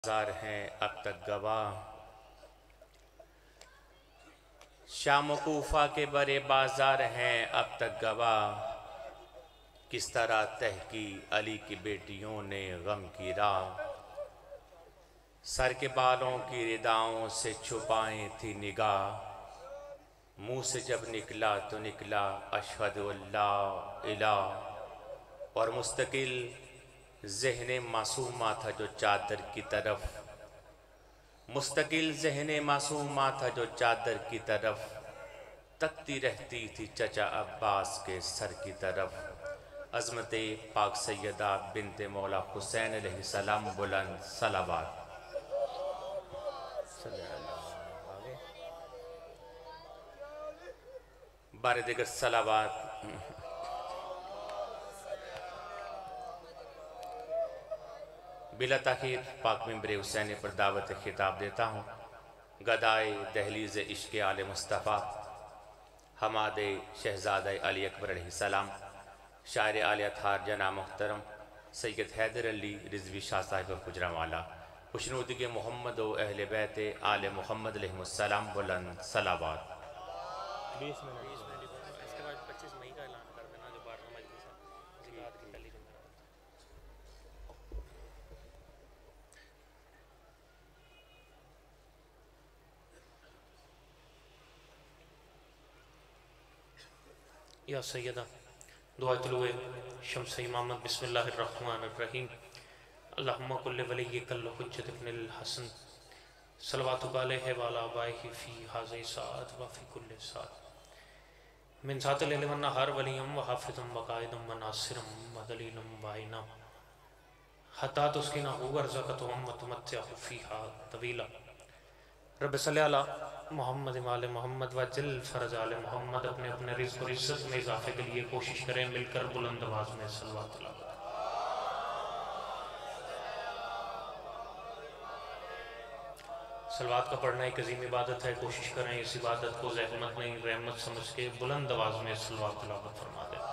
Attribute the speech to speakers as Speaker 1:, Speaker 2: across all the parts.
Speaker 1: बाजार हैं अब तक गवाह, शाम कूफा के बड़े बाजार हैं अब तक गवाह। किस तरह तह की अली की बेटियों ने गम की राह, सर के बालों की रिदाओं से छुपाई थी निगाह। मुंह से जब निकला तो निकला अशहदु अल्ला इलाह, और मुस्तकिल ज़हन मासूमा था जो चादर की तरफ, मुस्तकिल ज़हन मासूमा था जो चादर की तरफ, तकती रहती थी चचा अब्बास के सर की तरफ। अज़मत पाक सैयदा बिनते मौला हुसैन अलैहिस्सलाम बुलंद सलावत। बारे दिगर सलावत। बिला ताखीर पाक मिंबर हुसैनी पर दावत खिताब देता हूँ। गदाए दहलीज़ इश्क़ आले मुस्तफ़ा, हमादे शहज़ादा अली अकबर अलैहिस्सलाम, शायर आले अतहार जना मुहतरम सैयद हैदर अली रिज़वी शाह साहिब गुजरांवाला, खुशनुदगी मोहम्मद व अहले बैत आले मोहम्मद अलैहिस्सलाम बुलंद सलावत। 20 मिनट इसके बाद 25 मई का ऐलान कर देना जो 12 मजलिस है ज़िकात की पहली जुमेरात। या सैयदा दुआतुल शम्स इमामत बिस्मिल्लाहिर्रहमानिर्रहीम अल्लाहुम्मा कुल्लि वलिय्यिकल हुज्जत इब्नुल हसन सलवातु अलैहि व अला आबाइहि फी हाज़िहि साअत व फी कुल्लि साअत मिन सातिल इल्म व नहार वलियम व हाफिज़म व काइदम व नासिरम व दलीलम व आइना हत्ता तुस्किनहु व रज़क़तहुम व तुमत्तिअहु फ़ीहा तवीला। रब सल्लि अला मोहम्मद वाले मोहम्मद व जल फरज आले मोहम्मद। अपने अपने रिज़्क़ और इज़्ज़त में इजाफे के लिए कोशिश करें, मिलकर बुलंद आवाज़ में सल्लल्लाहु अलैहि वसल्लम। सलवात का पढ़ना एक अजीम इबादत है। कोशिश करें इस इबादत को ज़हमत नहीं रहमत समझ के बुलंद आवाज़ में सल्लल्लाहु अलैहि वसल्लम फरमा दें।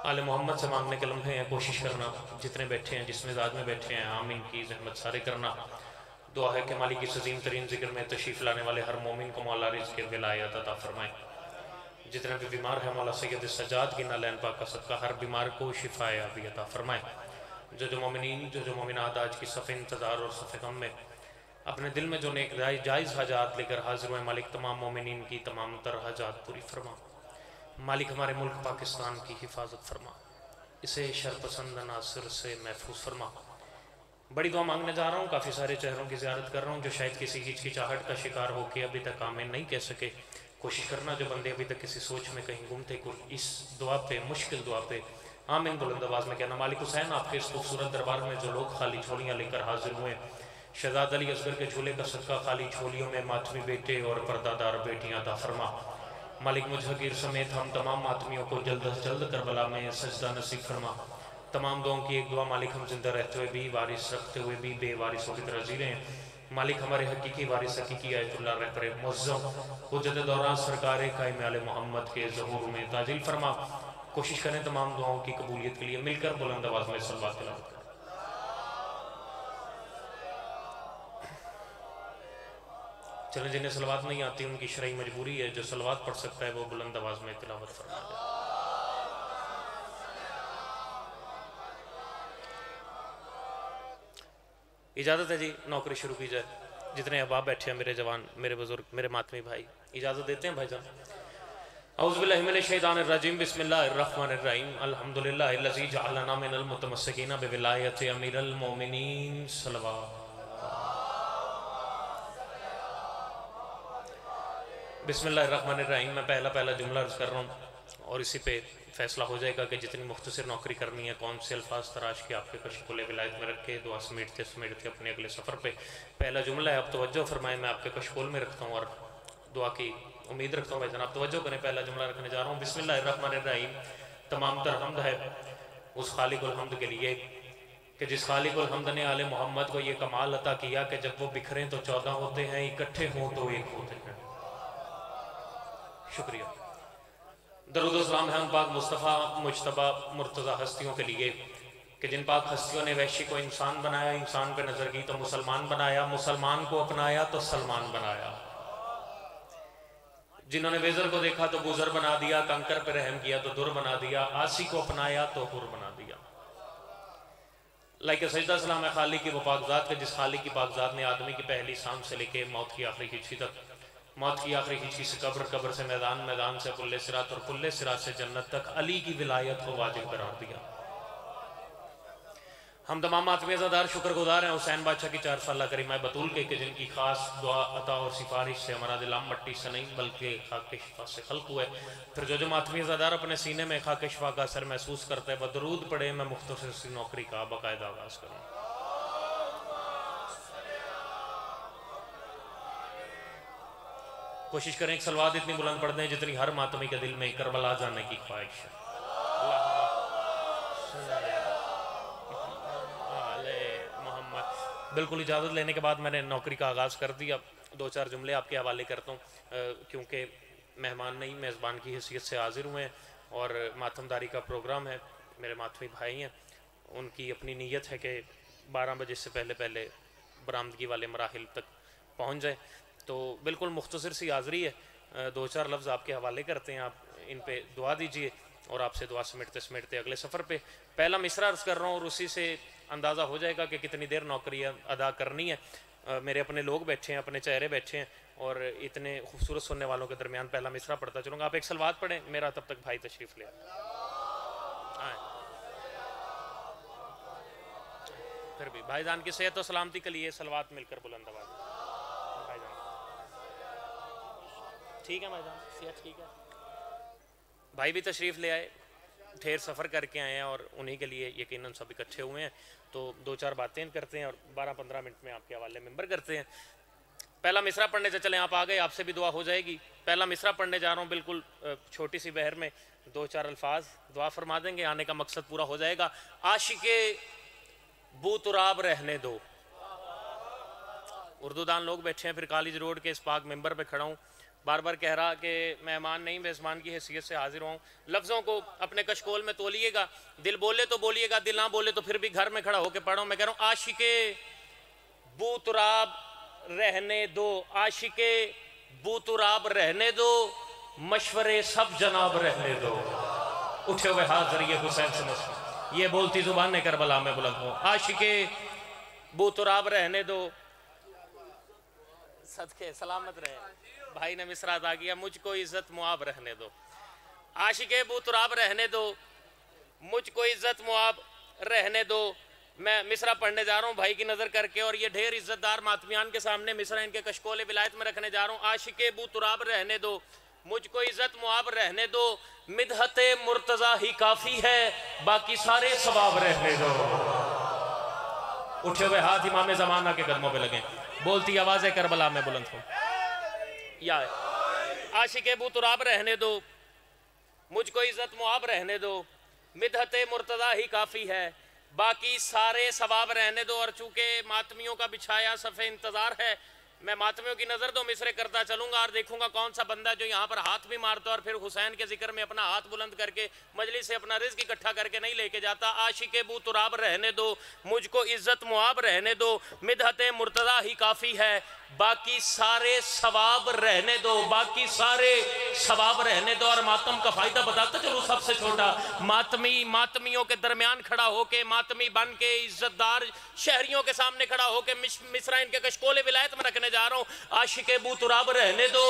Speaker 1: आले मोहम्मद से मांगने के लम्हे हैं, कोशिश करना जितने बैठे हैं जिस मिजाज में बैठे हैं आमीन की जहमत सारे करना। दुआ है कि मालिक की अज़ीम तरीन जिक्र में तशरीफ़ लाने वाले हर मोमिन को मौला रिज़्क़ विलायत अता फरमाए। जितने भी बीमार हैं मौला सैयद सज्जाद की नालैन पाक का सदका हर बीमार को शिफाए अभी अता फरमाए। जो मोमिनीन जो मोमिनात आज की सफ़े इंतज़ार और सफ़े गम में अपने दिल में जो नेक जायज़ हाजात लेकर हाजिर हुए, मालिक तमाम मोमिनीन की तमाम तर हाजात पूरी फरमा। मालिक हमारे मुल्क पाकिस्तान की हिफाजत फरमा, इसे शरपसंद नासिर से महफूज फरमा। बड़ी दुआ मांगने जा रहा हूँ, काफ़ी सारे चेहरों की ज़ियारत कर रहा हूँ जो शायद किसी हिचकिचाहट का शिकार होकर अभी तक आमीन नहीं कह सके। कोशिश करना जो बंदे अभी तक किसी सोच में कहीं गुम थे, इस दुआ पे मुश्किल दुआ पे आमीन बुलंद आवाज़ में कहना। मालिक हुसैन आपके इस खूबसूरत दरबार में जो लोग खाली झोलियाँ लेकर हाजिर हुए, शहज़ाद अली असगर के झूले का सदका खाली झोलियों में मातमी बेटे और पर्दादार बेटियाँ अता फरमा। मालिक मुजहगीर समेत हम तमाम आदमियों को जल्द अज जल्द करबला में सजदा नसीब फरमा। तमाम दुआओं की एक दुआ, मालिक हम जिंदा रहते हुए भी, वारिस रखते हुए भी बेवारिसों की तरह जी रहे हैं। मालिक हमारे हकीकी वारिस हकीकी आयतुल्लाह रहबर मुअज़्ज़म हुज्जत दौरान सरकार कायम आले मोहम्मद के ज़हूर में ताजिल फरमा। कोशिश करें तमाम दुआओं की कबूलियत के लिए मिलकर बुलंद आवाज़ में सल्लल्लाहु अलैहि वसल्लम। चले जिन्हें सलवात नहीं आती उनकी शरई मजबूरी है, जो सलवात पढ़ सकता है वो बुलंद आवाज़ में तिलावत फरमा दे। इजाज़त है जी, नौकरी शुरू की जाए। जितने अहबाब बैठे हैं, मेरे जवान, मेरे बुजुर्ग, मेरे मातमी भाई, इजाज़त देते हैं भाईजान। औज़ु बिल्लाहि मिनश शैतानिर रजीम बिस्मिल्लाहिर रहमानिर रहीम अल्हम्दुलिल्लाहिल्लज़ी जअलना मिनल मुतमस्सिकीना बिविलायति अमीरिल मोमिनीन सल्लल्लाहु बिस्मिल्लाहिर्रहमानिर्रहीम। मैं पहला जुमला अर्ज़ कर रहा हूँ और इसी पे फ़ैसला हो जाएगा कि जितनी मुख्तसर नौकरी करनी है, कौन से अल्फाज तराश के आपके कशकुल विलायत में रखे, दुआ समेटते समेटते अपने अगले सफ़र पे। पहला जुमला है, आप तवज्जो फरमाएं, मैं आपके कशकुल में रखता हूँ और दुआ की उम्मीद रखता हूँ। भाई जनाब तवज्जो करें, पहला जुमला रखने जा रहा हूँ। बिस्मिल्लाहिर्रहमानिर्रहीम। तमाम तर हमद है उस खालिकुल हम्द के लिए कि जिस खालिकुल हम्द ने आले मोहम्मद को ये कमाल अता किया कि जब वो बिखरें तो 14 होते हैं, इकट्ठे हों तो एक होते हैं। शुक्रिया। दरूद व सलाम है उन पाक मुस्तफ़ा मुजतबा मुर्तज़ा हस्तियों के लिए कि जिन पाक हस्तियों ने वैश्य को इंसान बनाया, इंसान पे नज़र की तो मुसलमान बनाया, मुसलमान को अपनाया तो सलमान बनाया, जिन्होंने वेजर को देखा तो गुजर बना दिया, कंकर पे रहम किया तो दुर बना दिया, आसी को अपनाया तो हुर बना दिया। लाइक सजदा सलाम है खाली की वो पाकजात के जिस खाली की पाकजात ने आदमी की पहली सांस से लेके मौत की आखिरी हिचकी तक, मौत की आखिरी हिचकी से कब्र, कब्र से मैदान, मैदान से पुल्ले सिरात और पुल्ले सिरात से जन्नत तक अली की विलायत को वाजिब करार दिया। हम तमाम आत्मीयदार शुक्रगुजार हैं हुसैन बादशाह की 4 साल करीमा बतूल के जिनकी खास दुआ अता और सिफारिश से हमारा दिलाम मट्टी से नहीं बल्कि खाके शिफा से खल्क हुए। फिर जो आत्मीयदार अपने सीने में खाके शिफा का असर महसूस करते हैं बदरूद पढ़े मैं मुख्तसर सी नौकरी का बाकायदा आगाज करूँ। कोशिश करें एक सलवात इतनी बुलंद पढ़ दें जितनी हर मातमी के दिल में करबला जाने की ख्वाहिश है। बिल्कुल इजाज़त लेने के बाद मैंने नौकरी का आगाज़ कर दिया। 2-4 जुमले आपके हवाले करता हूँ क्योंकि मेहमान नहीं मेज़बान की हैसियत से हाजिर हुए हैं और मातमदारी का प्रोग्राम है। मेरे मातमी भाई हैं, उनकी अपनी नीयत है कि 12 बजे से पहले पहले बरामदगी वाले मराहिल तक पहुँच जाए, तो बिल्कुल मुख्तसर सी हाज़री है। 2-4 लफ्ज़ आपके हवाले करते हैं, आप इन पर दुआ दीजिए और आपसे दुआ समेटते समेटते अगले सफ़र पे पहला मिसरा अर्ज़ कर रहा हूँ और उसी से अंदाज़ा हो जाएगा कि कितनी देर नौकरी अदा करनी है। मेरे अपने लोग बैठे हैं, अपने चेहरे बैठे हैं और इतने खूबसूरत सुनने वालों के दरमियान पहला मिसरा पढ़ता चलूँगा। आप एक सलवात पढ़ें, मेरा तब तक भाई तशरीफ़ ले आए। फिर भी भाईजान की सेहत और सलामती के लिए सलवात मिलकर बुलंद आवाज़। भाईजान ठीक है, भाईजान सेहत ठीक है, भाई भी तशरीफ़ ले आए, ढेर सफ़र करके आए हैं और उन्हीं के लिए यकीनन सब इकट्ठे हुए हैं। तो 2-4 बातें करते हैं और 12-15 मिनट में आपके हवाले मेंबर करते हैं। पहला मिसरा पढ़ने से चलें, आप आ गए, आपसे भी दुआ हो जाएगी। पहला मिसरा पढ़ने जा रहा हूँ, बिल्कुल छोटी सी बहर में 2-4 अल्फाज दुआ फरमा देंगे, आने का मकसद पूरा हो जाएगा। आशिके बूतुराब रहने दो। उर्दूदान लोग बैठे हैं, फिर कॉलेज रोड के इस पाक मेंबर पे खड़ा हूँ, बार बार कह रहा कि मेहमान नहीं मेज़बान की हैसियत से हाजिर हूँ। लफ्ज़ों को अपने कशकोल में तोलिएगा, दिल बोले तो बोलिएगा, दिल ना बोले तो फिर भी घर में खड़ा होकर पढ़ो। मैं कह रहा हूँ आशिके बूतुराब रहने दो, आशिके बूतुराब रहने दो, मशवरे सब जनाब रहने दो। उठे हुए हाथ जरिए हुसैन से मशवरा, ये बोलती जुबान ने करबला में बुलंद हो। आशिके बूतुराब रहने दो, सदके सलामत रहे। भाई ने मिसरा अदा किया, मुझको इज्जत मुआब रहने दो। आशिके बूतुराब रहने दो, मुझको इज्जत मुआब रहने दो। मैं मिसरा पढ़ने जा रहा हूँ भाई की नज़र करके और ये ढेर इज्जतदार मातमियान के सामने मिसरा इनके कशकोल विलायत में रखने जा रहा हूँ। आशिके बूतुराब रहने दो, मुझको इज्जत मुआब रहने दो, मिदहते मुर्तज़ा ही काफ़ी है, बाकी सारे सवाब रहने दो। उठे हुए हाथ इमाम ज़माना के कदमों पे लगे, बोलती आवाज़ें करबला में बुलंद हो। या आशिके बूतुराब रहने दो, मुझको इज्जत मुआब रहने दो, मिदहते मुर्तज़ा ही काफ़ी है, बाकी सारे सवाब रहने दो। और चूँकि मातमियों का बिछाया सफ़े इंतज़ार है, मैं मातमियों की नज़र दो मिसरे करता चलूँगा और देखूँगा कौन सा बंदा जो यहाँ पर हाथ भी मारता और फिर हुसैन के जिक्र में अपना हाथ बुलंद करके मजलिस से अपना रिज़्क इकट्ठा करके नहीं लेके जाता। आशिके बूतुराब रहने दो, मुझको इज्जत मुआब रहने दो, मिदहते मुर्तज़ा ही काफ़ी है, बाकी सारे सवाब रहने दो, बाकी सारे सवाब रहने दो। और मातम का फ़ायदा बताता चलो, सबसे छोटा मातमी मातमियों के दरमियान खड़ा होके, मातमी बन के इज्जतदार शहरियों के सामने खड़ा होके मिसरा इनके कशकोले विलायत में रखने जा रहा हूँ। आशिके बूतुराब रहने दो,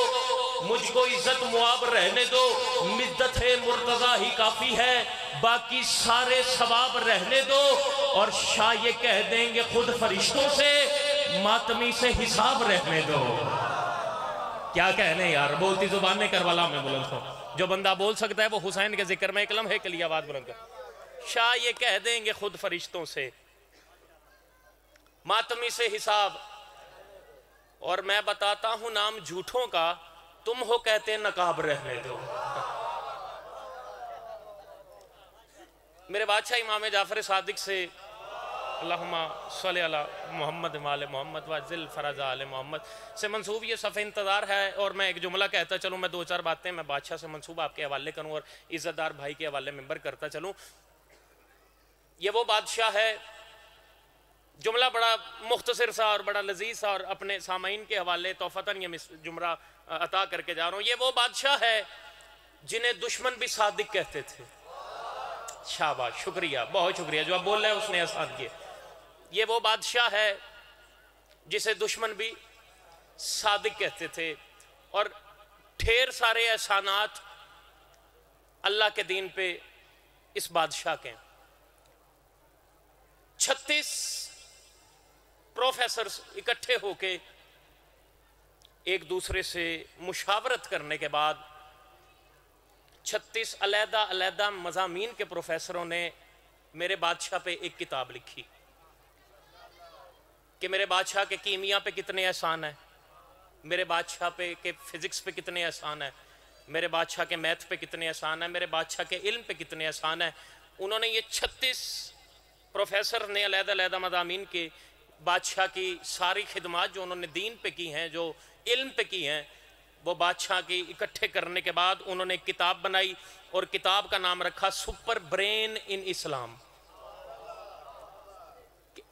Speaker 1: मुझको इज्जत मुआब रहने दो, मिद्दत-ए मुर्तज़ा ही काफ़ी है, बाकी सारे सवाब रहने दो। और शाह ये कह देंगे खुद फरिश्तों से, मातमी से हिसाब रहने दो। क्या कहने यार, बोलती जुबान ने करबला में बुलंद हो। जो बंदा बोल सकता है वो हुसैन के जिक्र में एक लम्हे के लिए आवाज बुलंद कर। शाह ये कह देंगे खुद फरिश्तों से, मातमी से हिसाब। और मैं बताता हूं नाम झूठों का, तुम हो कहते नकाब रहने दो। मेरे बादशाह इमाम जाफर सादिक से अल्लाहुम्मा सल्लि अला मोहम्मद वाले मोहम्मद वज़िल फ़रज़ा आले मोहम्मद से मंसूब ये सफ़े इंतज़ार है। और मैं एक जुमला कहता चलूँ, मैं दो चार बातें मैं बादशाह से मंसूब आपके हवाले करूँ और इज़्ज़तदार भाई के हवाले मेंबर करता चलूँ। ये वो बादशाह है, जुमला बड़ा मुख्तसर सा और बड़ा लजीज सा और अपने सामाइन के हवाले तोहफ़तन ये जुमला अता करके जा रहा हूँ। ये वो बादशाह है जिन्हें दुश्मन भी सादिक कहते थे। शाबाश, शुक्रिया, बहुत शुक्रिया, जो आप बोल रहे हैं उसने आसान किया। ये वो बादशाह है जिसे दुश्मन भी सादिक कहते थे और ढेर सारे एहसानात अल्लाह के दीन पे इस बादशाह के। 36 प्रोफेसर इकट्ठे होके एक दूसरे से मुशावरत करने के बाद 36 अलहदा अलहदा मज़ामीन के प्रोफेसरों ने मेरे बादशाह पे एक किताब लिखी कि मेरे बादशाह के कीमिया पे कितने एहसान है, मेरे बादशाह पे के फिज़िक्स पे कितने एहसान है, मेरे बादशाह के मैथ पे कितने एहसान है, मेरे बादशाह के इल्म पे कितने एहसान है। उन्होंने ये 36 प्रोफेसर ने अलहदा अलहदा मज़ामीन के बादशाह की सारी खिदमात जो उन्होंने दीन पे की हैं, जो इल्म पे की हैं, वो बादशाह की इकट्ठे करने के बाद उन्होंने एक किताब बनाई और किताब का नाम रखा सुपर ब्रेन इन इस्लाम,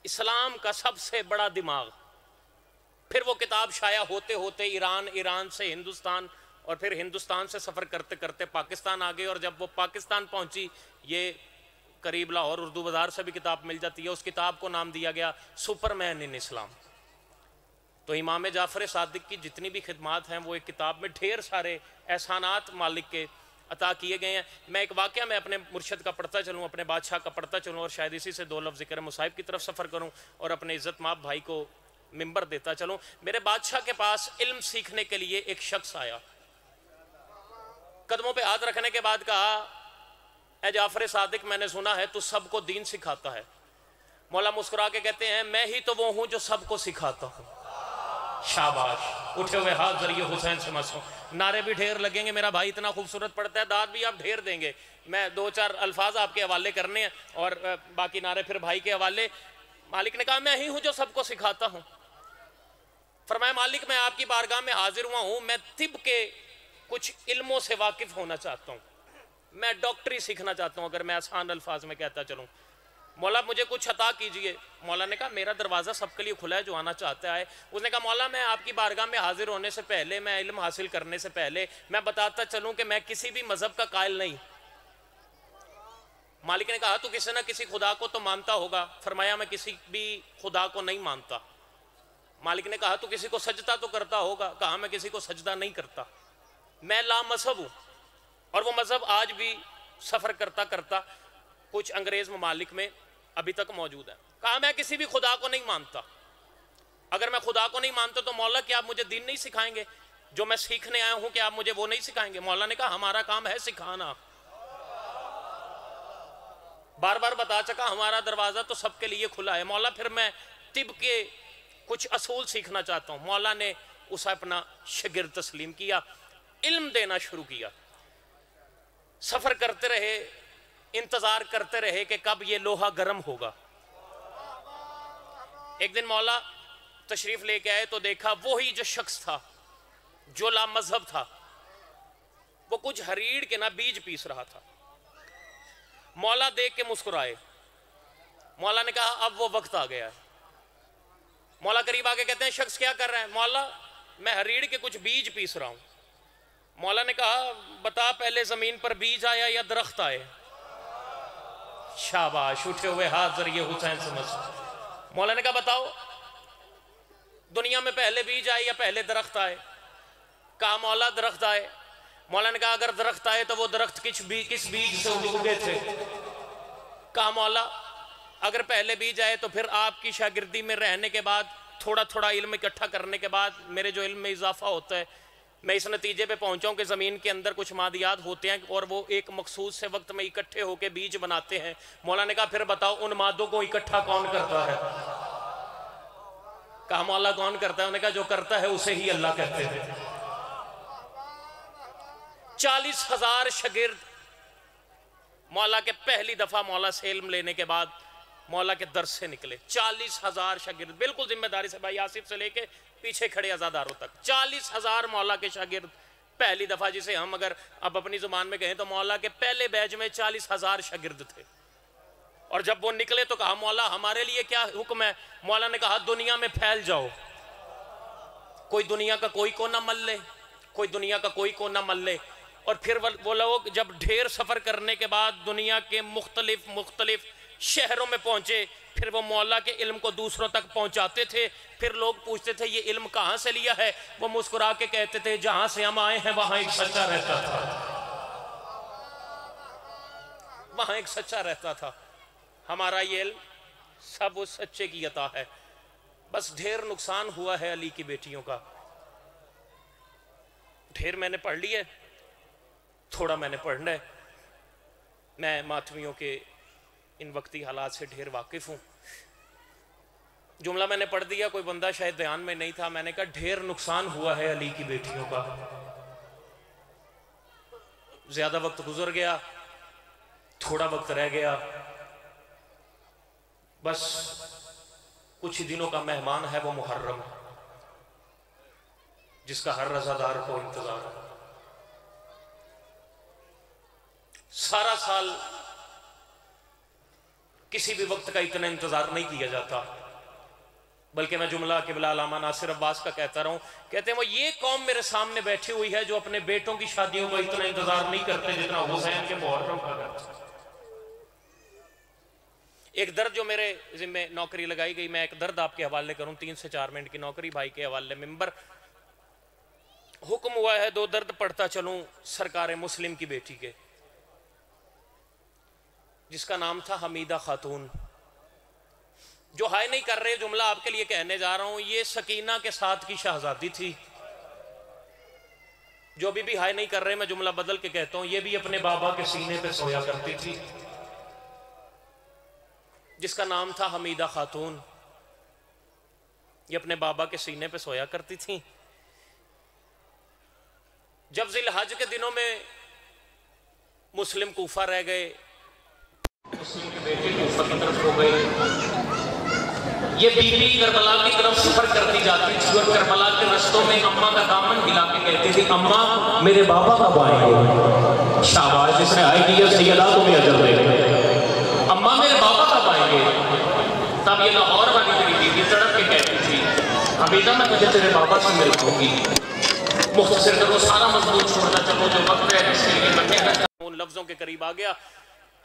Speaker 1: इस्लाम का सबसे बड़ा दिमाग। फिर वो किताब शाया होते होते ईरान, ईरान से हिंदुस्तान और फिर हिंदुस्तान से सफ़र करते करते पाकिस्तान आ गई और जब वो पाकिस्तान पहुंची, ये करीब लाहौर उर्दू बाज़ार से भी किताब मिल जाती है, उस किताब को नाम दिया गया सुपरमैन इन इस्लाम। तो इमाम जाफ़र सादिक की जितनी भी खिदमात हैं वो एक किताब में ढेर सारे एहसानात मालिक के अता किए गए हैं। मैं एक वाक़या में अपने मुर्शद का पढ़ता चलूँ, अपने बादशाह का पढ़ता चलूँ और शायद इसी से दो लफ्ज़ ज़िक्र मुसाहिब की तरफ सफ़र करूँ और अपने इज़्ज़त माब भाई को मिंबर देता चलूँ। मेरे बादशाह के पास इल्म सीखने के लिए एक शख्स आया, कदमों पे हाथ रखने के बाद कहा, ए जाफ़र सादिक, मैंने सुना है तू सबको दीन सिखाता है। मौला मुस्कुरा के कहते हैं, मैं ही तो वो हूँ जो सबको सिखाता हूँ। शाबाश, उठे हुए हाथ जरिए हुसैन से मसो। नारे भी ढेर लगेंगे, मेरा भाई इतना खूबसूरत पढ़ता है, दाद भी आप ढेर देंगे। मैं दो चार अल्फाज आपके हवाले करने हैं और बाकी नारे फिर भाई के हवाले। मालिक ने कहा, मैं ही हूँ जो सबको सिखाता हूँ। फरमाया, मालिक मैं आपकी बारगाह में हाजिर हुआ हूँ, मैं तिब के कुछ इल्मों से वाकिफ होना चाहता हूँ, मैं डॉक्टरी सीखना चाहता हूँ, अगर मैं आसान अल्फाज में कहता चलूँ। मौला मुझे कुछ अता कीजिए। मौला ने कहा, मेरा दरवाज़ा सबके लिए खुला है जो आना चाहता है। उसने कहा, मौला मैं आपकी बारगाह में हाजिर होने से पहले, मैं इल्म हासिल करने से पहले मैं बताता चलूँ कि मैं किसी भी मज़हब का कायल नहीं। मालिक ने कहा, तू किसी न किसी खुदा को तो मानता होगा। फरमाया, मैं किसी भी खुदा को नहीं मानता। मालिक ने कहा, तू किसी को सजदा तो करता होगा। कहा, मैं किसी को सजदा नहीं करता, मैं ला मजहब हूँ और वो मज़हब आज भी सफ़र करता करता कुछ अंग्रेज़ ममालिक में अभी तक मौजूद है। कहा, मैं किसी भी खुदा को नहीं मानता। अगर मैं खुदा को नहीं मानता तो मौला क्या आप मुझे दीन नहीं सिखाएंगे? जो मैं सीखने आया हूं क्या आप मुझे वो नहीं सिखाएंगे? मौला ने कहा, हमारा काम है सिखाना। बार बार बता चुका, हमारा दरवाज़ा तो सबके लिए खुला है। मौला फिर मैं तिब के कुछ असूल सीखना चाहता हूँ। मौला ने उसे अपना शागिर्द तस्लीम किया, इल्म देना शुरू किया। सफ़र करते रहे, इंतज़ार करते रहे कि कब ये लोहा गर्म होगा। एक दिन मौला तशरीफ़ लेके आए तो देखा वही जो शख्स था जो ला मजहब था, वो कुछ हरीड़ के ना बीज पीस रहा था। मौला देख के मुस्कुराए। मौला ने कहा, अब वो वक्त आ गया है। मौला करीब आके कहते हैं, शख्स क्या कर रहा है? मौला, मैं हरीड़ के कुछ बीज पीस रहा हूँ। मौला ने कहा, बता पहले ज़मीन पर बीज आया या दरख्त आए? शाबाश, उठे हुए हाथ जरिए हुसैन से मस। मौला ने कहा, बताओ दुनिया में पहले बीज आए या पहले दरख्त आए? कहा, मौला दरख्त आए। मौला ने कहा, अगर दरख्त आए तो वो दरख्त किस बीज से उगे थे? कहा, मौला अगर पहले बीज आए तो फिर आपकी शागिर्दी में रहने के बाद, थोड़ा थोड़ा इल्म इकट्ठा करने के बाद मेरे जो इल्म में इजाफा होता है, मैं इस नतीजे पे पहुंचा हूं कि ज़मीन के अंदर कुछ मादियात होते हैं और वो एक मखसूस से वक्त में इकट्ठे होकर बीज बनाते हैं। मौला ने कहा, फिर बताओ उन मादों को इकट्ठा कौन करता है? कहा, मौला कौन करता है? उन्होंने कहा, जो करता है उसे ही अल्लाह कहते हैं। 40,000 शागिर्द मौला के पहली दफ़ा मौला से इल्म लेने के बाद मौला के दर से निकले 40,000 शागिर्द, बिल्कुल जिम्मेदारी से भाई आसिफ से लेके पीछे खड़े अज़ादारों तक 40,000 मौला के शागिर्द। पहली दफा जिसे हम अगर अब अपनी जुबान में कहें तो मौला के पहले बैच में 40,000 शागिर्द थे। और जब वो निकले तो कहा मौला हमारे लिए क्या हुक्म है? मौला ने कहा दुनिया में फैल जाओ, कोई दुनिया का कोई कोना मल ले, कोई दुनिया का कोई कोना मल ले। और फिर वो लोग जब ढेर सफर करने के बाद दुनिया के मुख्तलिफ शहरों में पहुंचे, फिर वो मौला के इल्म को दूसरों तक पहुंचाते थे। फिर लोग पूछते थे ये इल्म कहां से लिया है? वो मुस्कुरा के कहते थे जहां से हम आए हैं वहां एक सच्चा रहता था, वहां एक सच्चा रहता था। हमारा ये इल्म सब उस सच्चे की अता है। बस ढेर नुकसान हुआ है अली की बेटियों का। ढेर मैंने पढ़ लिया, थोड़ा मैंने पढ़ना है। मैं मातमियों के इन वक्ती हालात से ढेर वाकिफ हूं। जुमला मैंने पढ़ दिया, कोई बंदा शायद ध्यान में नहीं था। मैंने कहा ढेर नुकसान हुआ है अली की बेटियों का। ज्यादा वक्त गुजर गया, थोड़ा वक्त रह गया। बस कुछ ही दिनों का मेहमान है वो मुहर्रम, जिसका हर रज़ादार को इंतजार है। सारा साल किसी भी वक्त का इतना इंतजार नहीं किया जाता। बल्कि मैं जुमला किबला अल्लामा नासिर अब्बास का कहता रहूं, कहते हैं वो ये कौम मेरे सामने बैठी हुई है जो अपने बेटों की शादियों का इतना इंतजार नहीं करते जितना हुसैन के मुहर्रम का करते। एक दर्द जो मेरे जिम्मे नौकरी लगाई गई, मैं एक दर्द आपके हवाले करूं। 3 से 4 मिनट की नौकरी, भाई के हवाले मिंबर। हुक्म हुआ है 2 दर्द पढ़ता चलूं सरकार मुस्लिम की बेटी के, जिसका नाम था हमीदा खातून। जो हाय नहीं कर रहे, जुमला आपके लिए कहने जा रहा हूं, ये सकीना के साथ की शहजादी थी। जो अभी भी हाय नहीं कर रहे, मैं जुमला बदल के कहता हूं, ये भी अपने बाबा के सीने पे सोया करती थी, जिसका नाम था हमीदा खातून। ये अपने बाबा के सीने पे सोया करती थी। जब जिलहज के दिनों में मुस्लिम कूफा रह गए, मुस्लिम के बेटे कूफा की तरफ हो गए, ये बीबी करबला की तरफ सफर करती जाती थी और करबला के रस्तों में अम्मा का दामन हिला के कहती थी अम्मा मेरे बाबा कब आएंगे? शाबाश, जिसने आइडिया सैयदा को भी अजर दे। अम्मा मेरे बाबा कब आएंगे? तब ये लाहौर वाली मेरी बीबी तड़प के कहती थी हमीदा मैं तुझे तेरे बाबा से मिल पाऊंगी। मुख्तसर करो, सारा मजबूत छोड़ना, चलो जो वक्त है इसलिए मैं उन लफ्जों के करीब आ गया,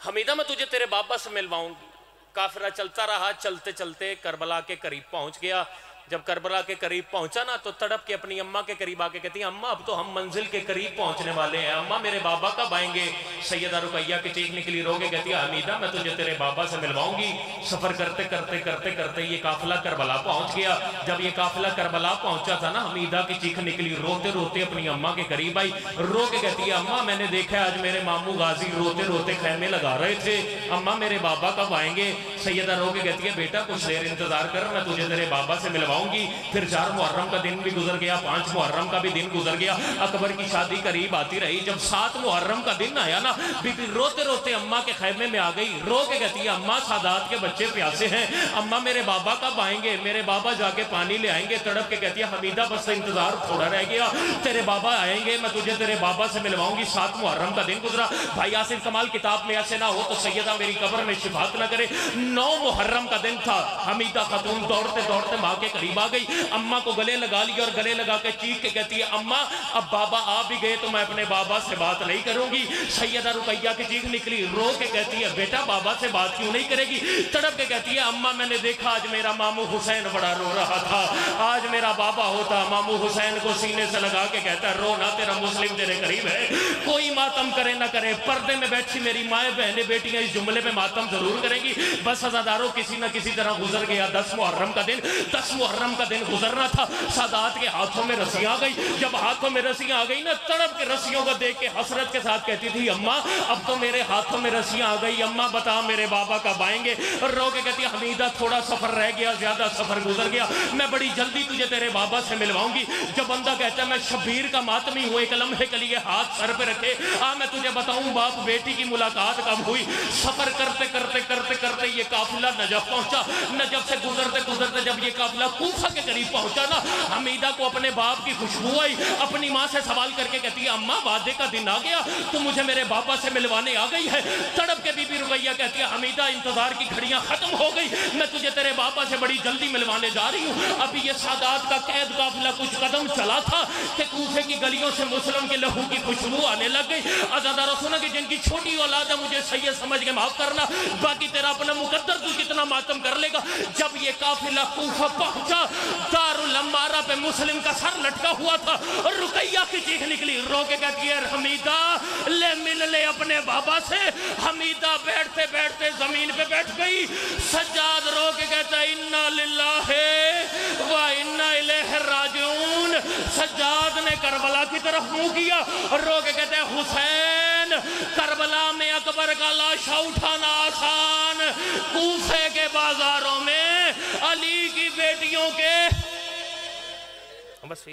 Speaker 1: हमीदा मैं तुझे तेरे बाबा से मिलवाऊंगी। काफिला चलता रहा, चलते चलते करबला के करीब पहुंच गया। जब करबला के करीब पहुंचा ना, तो तड़प के अपनी अम्मा के करीब आके कहती है अम्मा अब तो हम मंजिल के करीब पहुंचने वाले हैं, अम्मा मेरे बाबा कब आएंगे? सैयदा रुकैया की चीख निकली, रोके कहती है हमीदा मैं तुझे तेरे बाबा से मिलवाऊंगी। सफर करते करते करते करते ये काफिला करबला पहुंच गया। जब ये काफिला करबला पहुंचा था ना, हमीदा की चीख निकली, रोते रोते अपनी अम्मा के करीब आई, रो के कहती है अम्मा मैंने देखा आज मेरे मामू गाजी रोते रोते खैमे लगा रहे थे, अम्मा मेरे बाबा कब आएंगे? सैयदा रो के कहती है बेटा कुछ देर इंतजार कर, मैं तुझे तेरे बाबा से मिलवाऊंगी। फिर 4 मुहर्रम का दिन भी गुजर गया, 5 मुहर्रम का भी दिन गुजर गया। अकबर की शादी करीब आती रही। जब 7 मुहर्रम का दिन आया ना, बीबी रोते रोते अम्मा के खैमे में आ गई, रो के कहती है अम्मा सादात के बच्चे प्यासे हैं, अम्मा मेरे बाबा कब आएंगे? मेरे बाबा जाके पानी ले आएंगे। तड़प के कहती है हमीदा बस इंतजार थोड़ा रह गया, तेरे बाबा आएंगे, मैं तुझे तेरे बाबा से मिलवाऊंगी। 7 मुहर्रम का दिन गुजरा। भाई आसिफ कमाल किताब में ऐसे ना हो तो सैयदा मेरी कब्र में शिफात न करे। 9 मुहर्रम का दिन था। हमीदा खातून दौड़ते दौड़ते माँ के करीब आ गई, अम्मा को गले लगा लिया और गले लगा के चीख के कहती है अम्मा अब बाबा आ भी गए तो मैं अपने बाबा से बात नहीं करूंगी। सैयदा रुकैया की चीख निकली, रो के कहती है बेटा बाबा से बात क्यों नहीं करेगी? तड़प के कहती है अम्मा मैंने देखा आज मेरा मामू हुसैन बड़ा रो रहा था, आज मेरा बाबा होता मामू हुसैन को सीने से लगा के कहता रो ना तेरा मुस्लिम तेरे करीब है, कोई मातम करे ना करे, पर्दे में बैठी मेरी माए बहने बेटियां इस जुमले में मातम जरूर करेंगी। बस अज़ादारों किसी ना किसी तरह गुजर गया 10 मुहर्रम का दिन। 10 मुहर्रम का दिन गुजरना था, सादात के हाथों में रस्सियां आ गई। जब हाथों में रस्सियां आ गई ना, तड़प के रस्सियों को देख के हसरत के साथ कहती थी अम्मा अब तो मेरे हाथों में रस्सियां आ गई, अम्मा बता मेरे बाबा कब आएंगे? रो के कहती हमीदा थोड़ा सफर रह गया, ज्यादा सफर गुजर गया, मैं बड़ी जल्दी तुझे तेरे बाबा से मिलवाऊंगी। जब बंदा कहता है मैं शबीर का मातमी हूं, एक लम्हे के लिए हाथ सर पे रखे, मैं तुझे बताऊं बाप बेटी की मुलाकात कब हुई। सफर करते करते करते करते ये ये काफिला नजफ पहुंचा। नजफ से गुजरते गुजरते जब ये काफिला कूफा के करीब पहुंचा ना, हमीदा को अपने बाप की खुशबू आई। अपनी माँ से सवाल करके कहती है, अम्मा वादे का दिन आ गया, तो मुझे मेरे बाबा से मिलवाने आ गई है। तड़प के बीबी रुकैया कहती है, हमीदा इंतजार की घड़ियां खत्म हो गई, मैं तुझे तेरे बाबा से बड़ी जल्दी मिलवाने जा रही हूँ। अभी ये सादात का कैद काफिला कुछ कदम चला था कि कूफे की गलियों से मुस्लिम के लहू की खुशबू आने लग गई। अज़ादार सुना कि जिनकी छोटी औलाद है मुझे सैयद समझ के माफ करना, बाकी तेरा अपना मुकद्दर तू कितना मातम कर लेगा। जब ये काफिला कूफा पहुंचा, दारुल अम्मारा पे मुस्लिम का सर लटका हुआ था और रुकैया की चीख निकली, रो के कहती है, हमीदा ले मिल ले अपने बाबा से। हमीदा बैठते बैठते जमीन पे बैठ गई। सज्जाद रो के कहता है, इन्ना लिल्लाहि व इन्ना इलैहि राजिऊन। सज्जाद ने करबला की तरफ मुंह किया और रो के कहते हैं, हुसैन, करबला में अकबर का लाशा उठाना आसान, कूफे के बाजारों में अली की बेटियों के बस